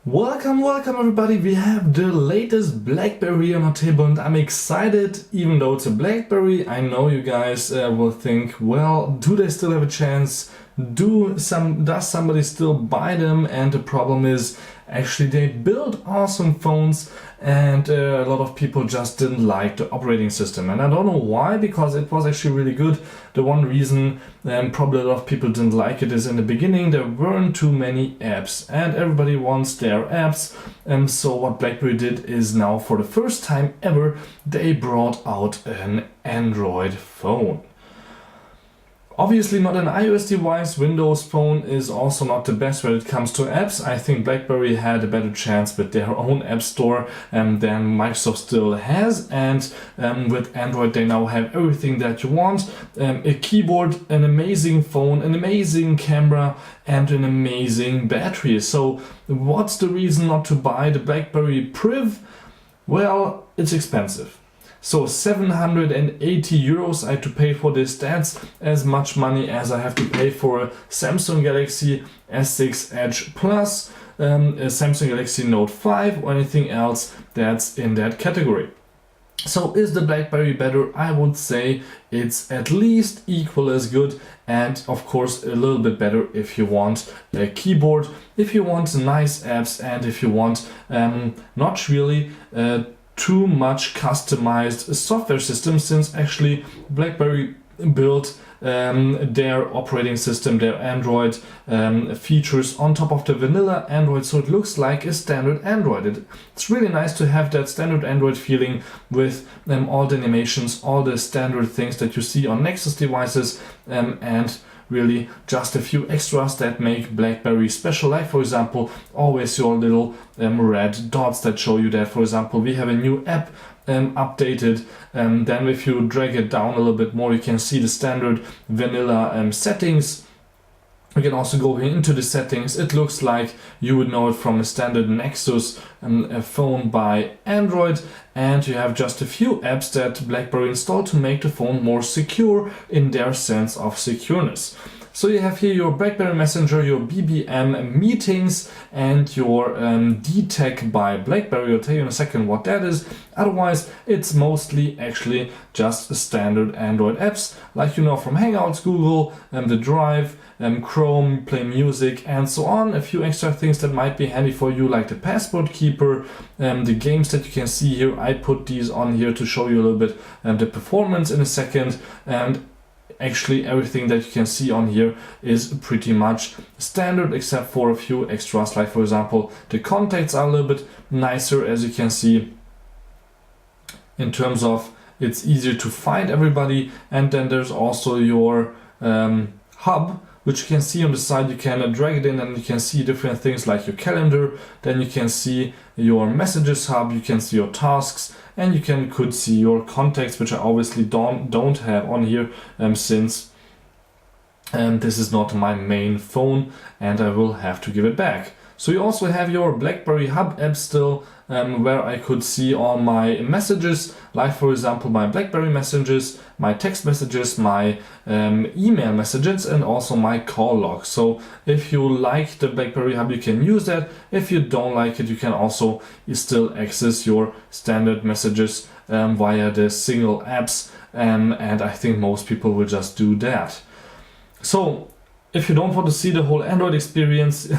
Welcome everybody, we have the latest Blackberry on our table and I'm excited. Even though it's a Blackberry, I know you guys will think, well, do they still have a chance? Does somebody still buy them? And the problem is, actually they build awesome phones and a lot of people just didn't like the operating system. And I don't know why, because it was actually really good. The one reason probably a lot of people didn't like it is in the beginning there weren't too many apps and everybody wants their apps. And so what BlackBerry did is now for the first time ever they brought out an Android phone. Obviously not an iOS device. Windows Phone is also not the best when it comes to apps. I think BlackBerry had a better chance with their own app store than Microsoft still has, and with Android they now have everything that you want. A keyboard, an amazing phone, an amazing camera and an amazing battery. So what's the reason not to buy the Blackberry Priv? Well, it's expensive. So 780 euros I had to pay for this. That's as much money as I have to pay for a Samsung Galaxy S6 Edge Plus, a Samsung Galaxy Note 5 or anything else that's in that category. So is the Blackberry better? I would say it's at least equal as good, and of course a little bit better if you want a keyboard, if you want nice apps, and if you want not really too much customized software system, since actually BlackBerry built their operating system, their Android features on top of the vanilla Android, so it looks like a standard Android. It's really nice to have that standard Android feeling with all the animations, all the standard things that you see on Nexus devices, and really just a few extras that make BlackBerry special, like for example always your little red dots that show you that, for example, we have a new app updated. Then if you drag it down a little bit more, you can see the standard vanilla settings. You can also go into the settings. It looks like you would know it from a standard Nexus phone by Android, and you have just a few apps that BlackBerry installed to make the phone more secure in their sense of secureness. So you have here your BlackBerry Messenger, your BBM meetings, and your DTech by BlackBerry. I'll tell you in a second what that is. Otherwise, it's mostly actually just standard Android apps, like you know from Hangouts, Google, the Drive, Chrome, Play Music, and so on. A few extra things that might be handy for you, like the Passport Keeper, the games that you can see here. I put these on here to show you a little bit the performance in a second, and actually everything that you can see on here is pretty much standard except for a few extras, like for example the contacts are a little bit nicer, as you can see, in terms of it's easier to find everybody. And then there's also your hub, which you can see on the side. You can drag it in and you can see different things like your calendar. Then you can see your messages hub, you can see your tasks, and you could see your contacts, which I obviously don't have on here since this is not my main phone and I will have to give it back. So you also have your BlackBerry Hub app still, where I could see all my messages, like for example my BlackBerry messages, my text messages, my email messages, and also my call log. So if you like the BlackBerry Hub, you can use that. If you don't like it, you can also still access your standard messages via the single apps, and I think most people will just do that. So if you don't want to see the whole Android experience,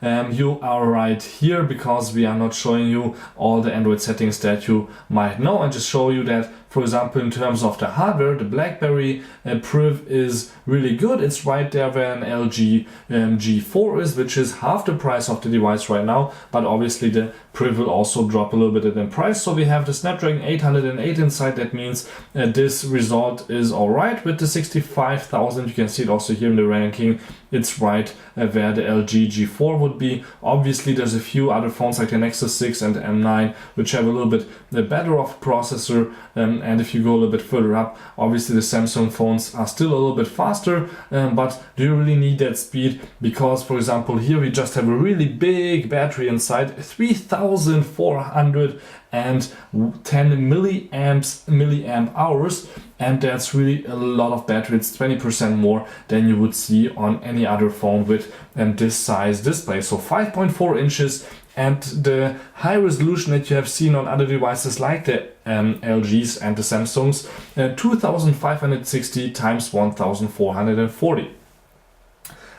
you are right here, because we are not showing you all the Android settings that you might know, and just show you that, for example, in terms of the hardware, the Blackberry Priv is really good. It's right there where an LG G4 is, which is half the price of the device right now, but obviously the Priv will also drop a little bit in price. So we have the Snapdragon 808 inside. That means this result is alright with the 65,000. You can see it also here in the ranking. It's right where the LG G4 would be. Obviously there's a few other phones like the Nexus 6 and the M9 which have a little bit better of processor, and if you go a little bit further up, obviously the Samsung phones are still a little bit faster, but do you really need that speed? Because for example here we just have a really big battery inside, 3410 milliamp hours, and that's really a lot of battery. It's 20% more than you would see on any other phone with this size display. So 5.4 inches, and the high resolution that you have seen on other devices like the LGs and the Samsungs, 2560 times 1440.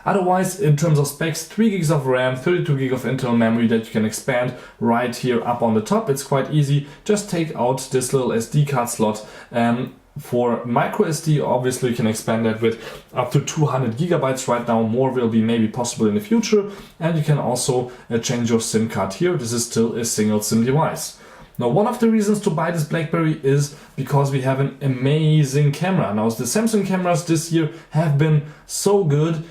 Otherwise, in terms of specs, 3 gigs of RAM, 32 gig of internal memory that you can expand right here up on the top. It's quite easy. Just take out this little SD card slot. For micro SD, obviously you can expand that with up to 200 gigabytes right now. More will be maybe possible in the future. And you can also change your SIM card here. This is still a single SIM device. Now, one of the reasons to buy this BlackBerry is because we have an amazing camera. Now, the Samsung cameras this year have been so good.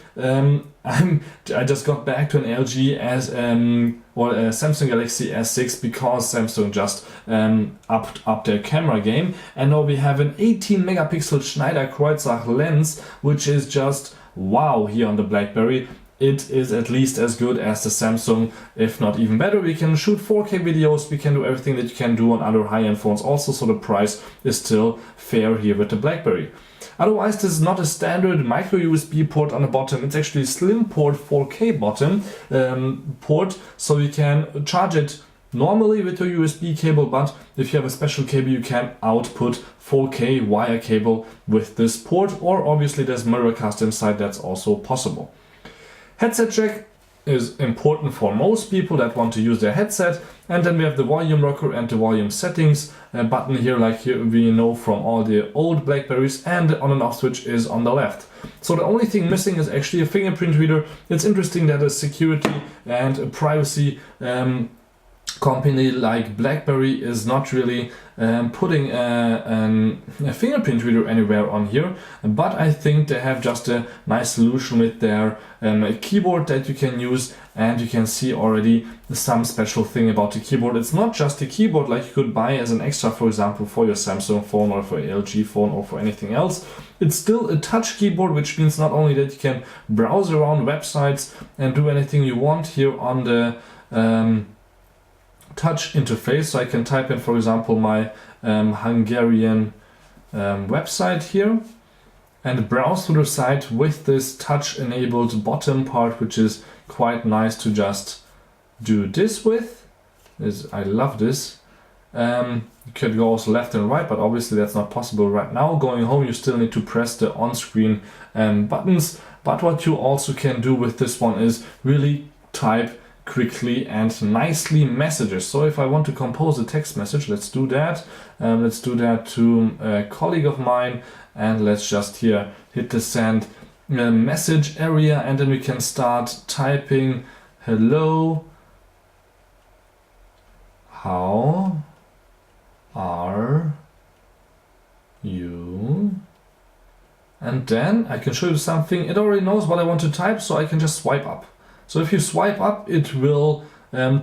I just got back to an LG or a Samsung Galaxy S6 because Samsung just upped their camera game. And now we have an 18 megapixel Schneider Kreutzach lens, which is just wow here on the BlackBerry. It is at least as good as the Samsung, if not even better. We can shoot 4K videos, we can do everything that you can do on other high-end phones also, so the price is still fair here with the BlackBerry. Otherwise, this is not a standard micro USB port on the bottom. It's actually a slim port 4K bottom port, so you can charge it normally with your USB cable, but if you have a special cable, you can output 4K wire cable with this port, or obviously there's Miracast inside, that's also possible. Headset jack is important for most people that want to use their headset, and then we have the volume rocker and the volume settings button here, like here we know from all the old Blackberries, and the on and off switch is on the left. So the only thing missing is actually a fingerprint reader. It's interesting that a security and a privacy company like BlackBerry is not really putting a fingerprint reader anywhere on here, but I think they have just a nice solution with their keyboard that you can use, and you can see already some special thing about the keyboard. It's not just a keyboard like you could buy as an extra, for example, for your Samsung phone or for your LG phone or for anything else. It's still a touch keyboard, which means not only that you can browse around websites and do anything you want here on the touch interface. So I can type in, for example, my Hungarian website here and browse through the site with this touch enabled bottom part, which is quite nice to just do this with. I love this. You could go also left and right, but obviously that's not possible right now. Going home, you still need to press the on-screen buttons, but what you also can do with this one is really type quickly and nicely messages. So if I want to compose a text message, let's do that. Let's do that to a colleague of mine, and let's just here hit the send message area, and then we can start typing, hello, how are you? And then I can show you something. It already knows what I want to type, so I can just swipe up. So if you swipe up, it will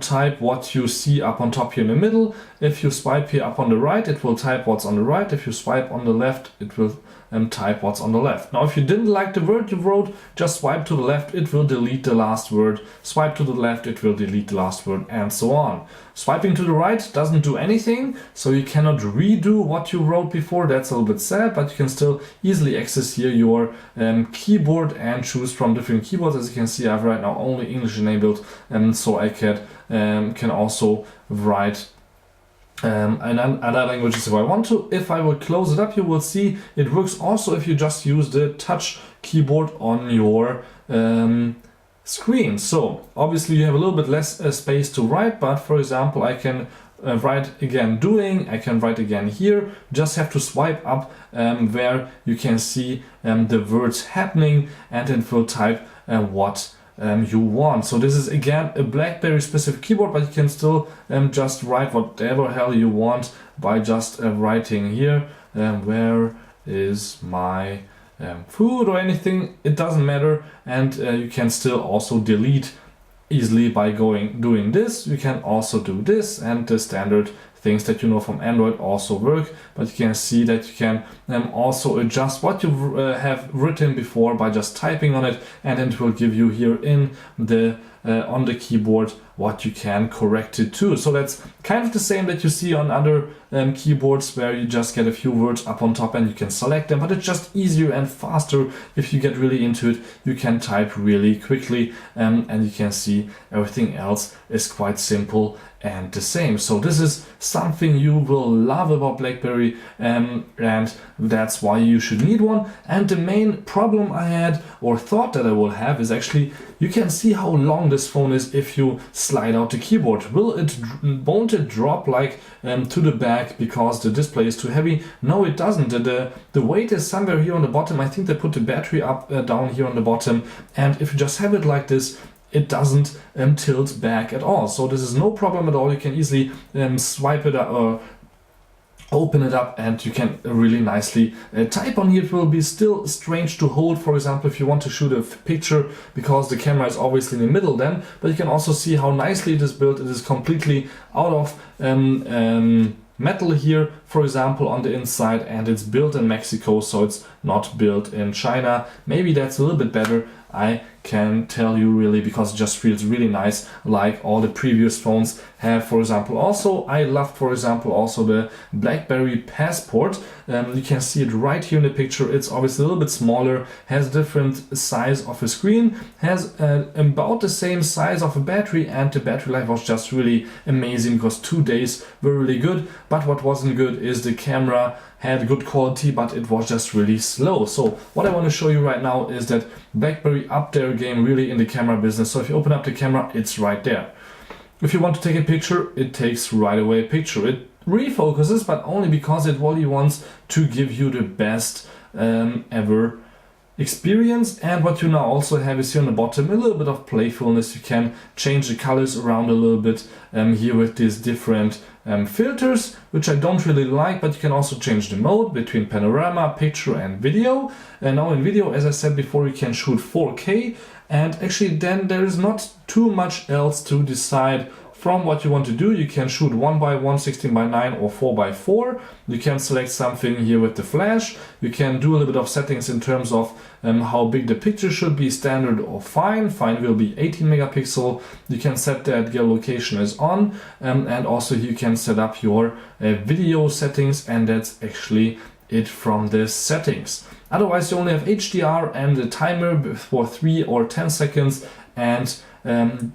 type what you see up on top here in the middle. If you swipe here up on the right, it will type what's on the right. If you swipe on the left, it will type what's on the left. Now, if you didn't like the word you wrote, just swipe to the left, it will delete the last word. Swipe to the left, it will delete the last word, and so on. Swiping to the right doesn't do anything, so you cannot redo what you wrote before. That's a little bit sad, but you can still easily access here your keyboard and choose from different keyboards. As you can see, I have right now only English enabled, so I can also write in other languages if I want to. If I will close it up, you will see it works also if you just use the touch keyboard on your screen. So obviously you have a little bit less space to write, but for example, I can write again doing, I can write again here. Just have to swipe up where you can see the words happening, and it will type what you want. So this is again a BlackBerry specific keyboard, but you can still just write whatever hell you want by just writing here, where is my food or anything, it doesn't matter. And you can still also delete easily by doing this. You can also do this, and the standard things that you know from Android also work, but you can see that you can also adjust what you have written before by just typing on it, and then it will give you here in the on the keyboard what you can correct it to. So that's kind of the same that you see on other keyboards, where you just get a few words up on top and you can select them, but it's just easier and faster. If you get really into it, you can type really quickly, and you can see everything else is quite simple and the same. So this is something you will love about BlackBerry, and that's why you should need one. And the main problem I had or thought that I will have is actually, you can see how long this phone is if you slide out the keyboard. Won't it drop like to the back because the display is too heavy? No, it doesn't. The weight is somewhere here on the bottom. I think they put the battery up down here on the bottom, and if you just have it like this, it doesn't tilt back at all. So this is no problem at all. You can easily swipe it up or open it up, and you can really nicely type on here. It will be still strange to hold, for example, if you want to shoot a picture, because the camera is obviously in the middle then, but you can also see how nicely it is built. It is completely out of metal here, for example, on the inside, and it's built in Mexico, so it's not built in China. Maybe that's a little bit better, I can tell you, really, because it just feels really nice, like all the previous phones have. For example, also I loved, for example, also the BlackBerry Passport. You can see it right here in the picture. It's obviously a little bit smaller, has different size of a screen, has about the same size of a battery, and the battery life was just really amazing because 2 days were really good. But what wasn't good is the camera had good quality, but it was just really slow. So what I want to show you right now is that BlackBerry upped their game really in the camera business. So if you open up the camera, it's right there. If you want to take a picture, it takes right away a picture. It refocuses, but only because it really wants to give you the best ever experience. And what you now also have is here on the bottom a little bit of playfulness. You can change the colors around a little bit here with these different filters, which I don't really like, but you can also change the mode between panorama, picture and video. And now in video, as I said before, you can shoot 4K, and actually then there is not too much else to decide from what you want to do. You can shoot 1:1, 16:9 or 4:4. You can select something here with the flash. You can do a little bit of settings in terms of how big the picture should be, standard or fine. Fine will be 18 megapixel. You can set that geolocation is on, and also you can set up your video settings, and that's actually it from the settings. Otherwise, you only have HDR and a timer for 3 or 10 seconds, and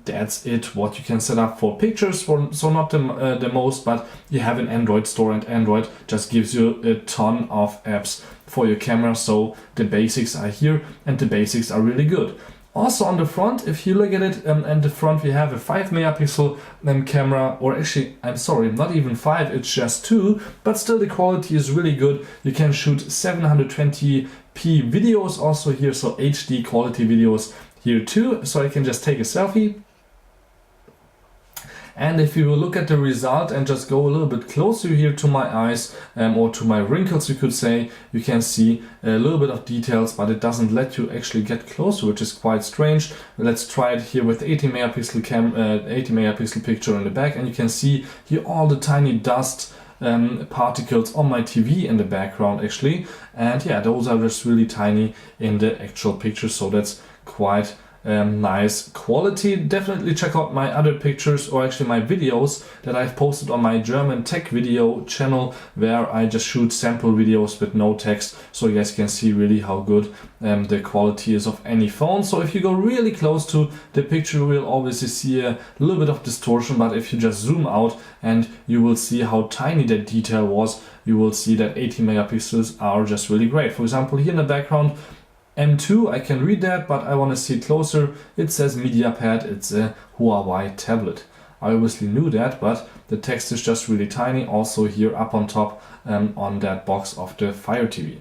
that's it what you can set up for pictures. So not the most, but you have an Android store, and Android just gives you a ton of apps for your camera. So the basics are here, and the basics are really good. Also on the front, if you look at it, and the front, we have a 5 megapixel camera, or actually, I'm sorry, not even 5, it's just 2, but still the quality is really good. You can shoot 720p videos also here, so HD quality videos here too. So I can just take a selfie. And if you look at the result and just go a little bit closer here to my eyes, or to my wrinkles, you could say, you can see a little bit of details, but it doesn't let you actually get closer, which is quite strange. Let's try it here with 80 megapixel picture in the back, and you can see here all the tiny dust particles on my TV in the background actually. And yeah, those are just really tiny in the actual picture, so that's quite nice quality. Definitely check out my other pictures, or actually my videos that I've posted on my German tech video channel, where I just shoot sample videos with no text, so you guys can see really how good the quality is of any phone. So if you go really close to the picture, you will obviously see a little bit of distortion, but if you just zoom out and you will see how tiny that detail was, you will see that 18 megapixels are just really great. For example, here in the background, M2, I can read that, but I want to see it closer. It says MediaPad, it's a Huawei tablet. I obviously knew that, but the text is just really tiny, also here up on top on that box of the Fire TV.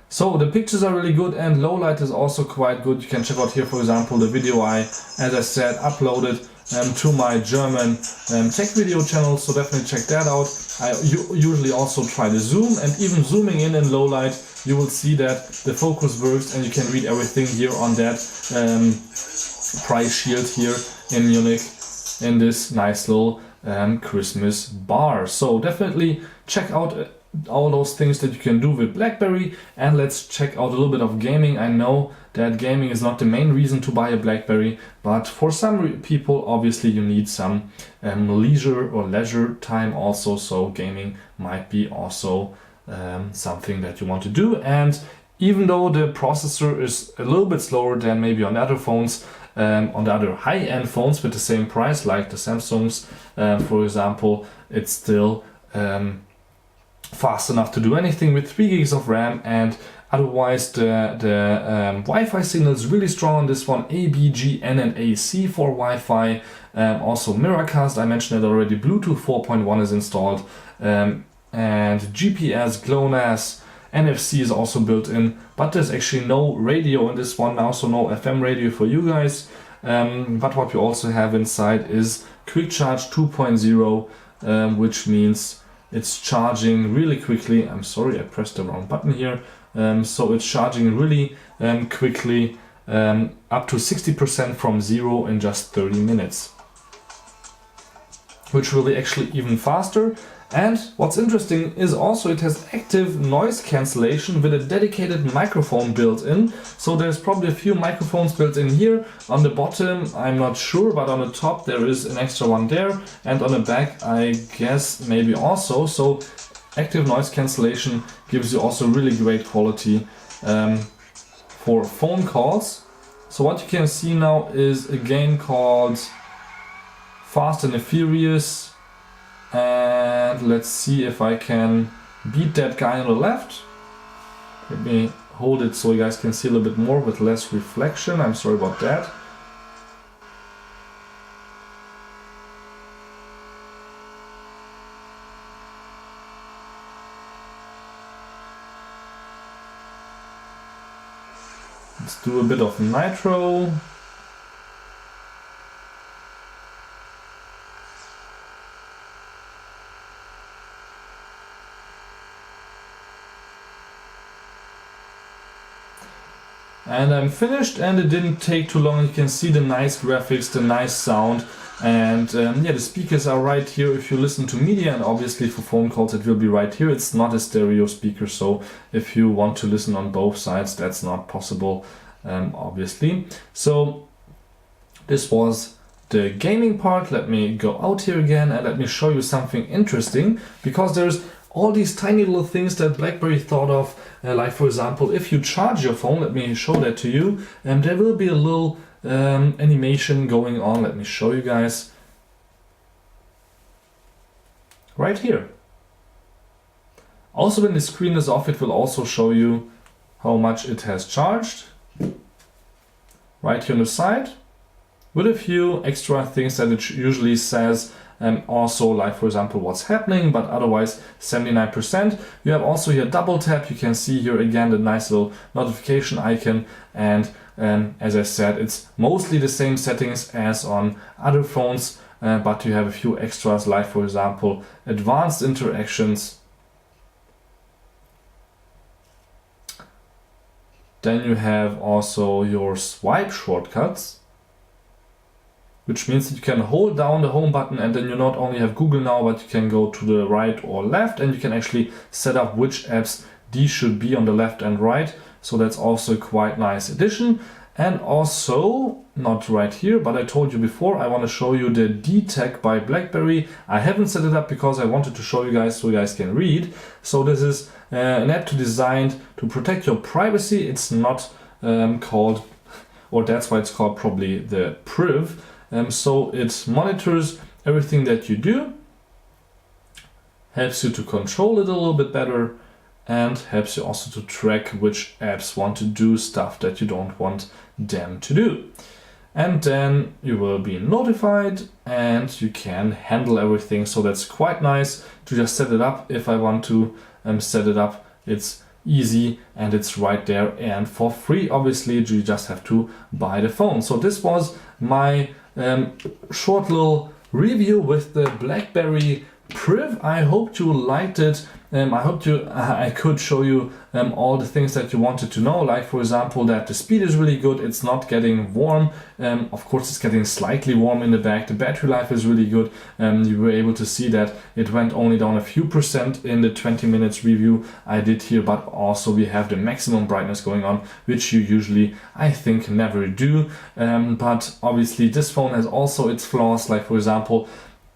So the pictures are really good, and low light is also quite good. You can check out here, for example, the video I, as I said, uploaded to my German tech video channel, so definitely check that out. I usually also try the zoom, and even zooming in low light, you will see that the focus works, and you can read everything here on that price shield here in Munich, in this nice little Christmas bar. So definitely check out all those things that you can do with BlackBerry, and let's check out a little bit of gaming. I know that gaming is not the main reason to buy a BlackBerry, but for some people obviously you need some leisure time also, so gaming might be also something that you want to do. And even though the processor is a little bit slower than maybe on other phones, on the other high-end phones with the same price, like the Samsungs, for example, it's still fast enough to do anything with 3 gigs of RAM. And otherwise the Wi-Fi signal is really strong on this one. A, B, G, N and AC for Wi-Fi. Also Miracast, I mentioned it already. Bluetooth 4.1 is installed. And GPS, GLONASS, NFC is also built in, but there's actually no radio in this one now, so no FM radio for you guys. But what we also have inside is Quick Charge 2.0, which means it's charging really quickly. I'm sorry, I pressed the wrong button here. So it's charging really quickly, up to 60% from 0 in just 30 minutes, which will be actually even faster. And what's interesting is also it has active noise cancellation with a dedicated microphone built in. So there's probably a few microphones built in here. On the bottom, I'm not sure, but on the top there is an extra one there. And on the back, I guess maybe also. So active noise cancellation gives you also really great quality for phone calls. So what you can see now is a game called Fast and the Furious. And let's see if I can beat that guy on the left. Let me hold it so you guys can see a little bit more with less reflection. I'm sorry about that. Let's do a bit of nitro. And I'm finished, and it didn't take too long. You can see the nice graphics, the nice sound, and yeah, the speakers are right here if you listen to media, and obviously for phone calls it will be right here. It's not a stereo speaker, so if you want to listen on both sides, that's not possible, obviously. So this was the gaming part. Let me go out here again and let me show you something interesting, because there's all these tiny little things that BlackBerry thought of, like for example, if you charge your phone, let me show that to you, and there will be a little animation going on. Let me show you guys. Right here. Also when the screen is off, it will also show you how much it has charged. Right here on the side, with a few extra things that it usually says. Also, like for example, what's happening, but otherwise 79%. You have also here double tap. You can see here again the nice little notification icon, and as I said, it's mostly the same settings as on other phones, but you have a few extras, like for example, advanced interactions. Then you have also your swipe shortcuts, which means that you can hold down the home button, and then you not only have Google now, but you can go to the right or left, and you can actually set up which apps these should be on the left and right. So that's also a quite nice addition. And also, not right here, but I told you before, I want to show you the D-Tag by BlackBerry. I haven't set it up because I wanted to show you guys so you guys can read. So this is an app designed to protect your privacy. It's not called, or that's why it's called probably the Priv. So it monitors everything that you do, helps you to control it a little bit better, and helps you also to track which apps want to do stuff that you don't want them to do. And then you will be notified and you can handle everything. So that's quite nice to just set it up. If I want to set it up, it's easy and it's right there and for free. Obviously, you just have to buy the phone. So this was my short little review with the BlackBerry Priv, I hoped you liked it. I could show you all the things that you wanted to know, like for example that the speed is really good, it's not getting warm, of course it's getting slightly warm in the back, the battery life is really good, you were able to see that it went only down a few percent in the 20 minutes review I did here, but also we have the maximum brightness going on, which you usually, I think, never do, but obviously this phone has also its flaws, like for example,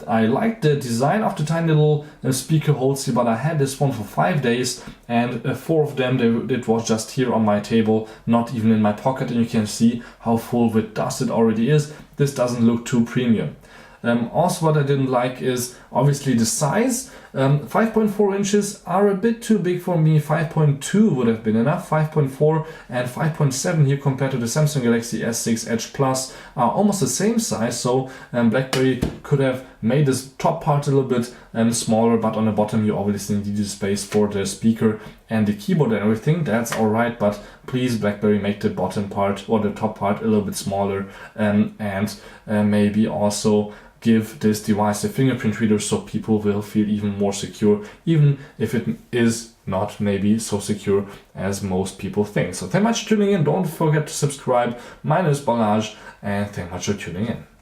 I like the design of the tiny little speaker holes here, but I had this phone for 5 days and 4 of them, it was just here on my table, not even in my pocket, and you can see how full with dust it already is. This doesn't look too premium. Also what I didn't like is obviously the size. 5.4 inches are a bit too big for me. 5.2 would have been enough. 5.4 and 5.7 here compared to the Samsung Galaxy S6 Edge Plus are almost the same size, so BlackBerry could have made this top part a little bit smaller, but on the bottom you obviously need the space for the speaker and the keyboard and everything. That's alright, but please BlackBerry make the bottom part or the top part a little bit smaller, and maybe also give this device a fingerprint reader so people will feel even more secure, even if it is not maybe so secure as most people think. So thank you much for tuning in. Don't forget to subscribe. My name is Balazs, and thank you much for tuning in.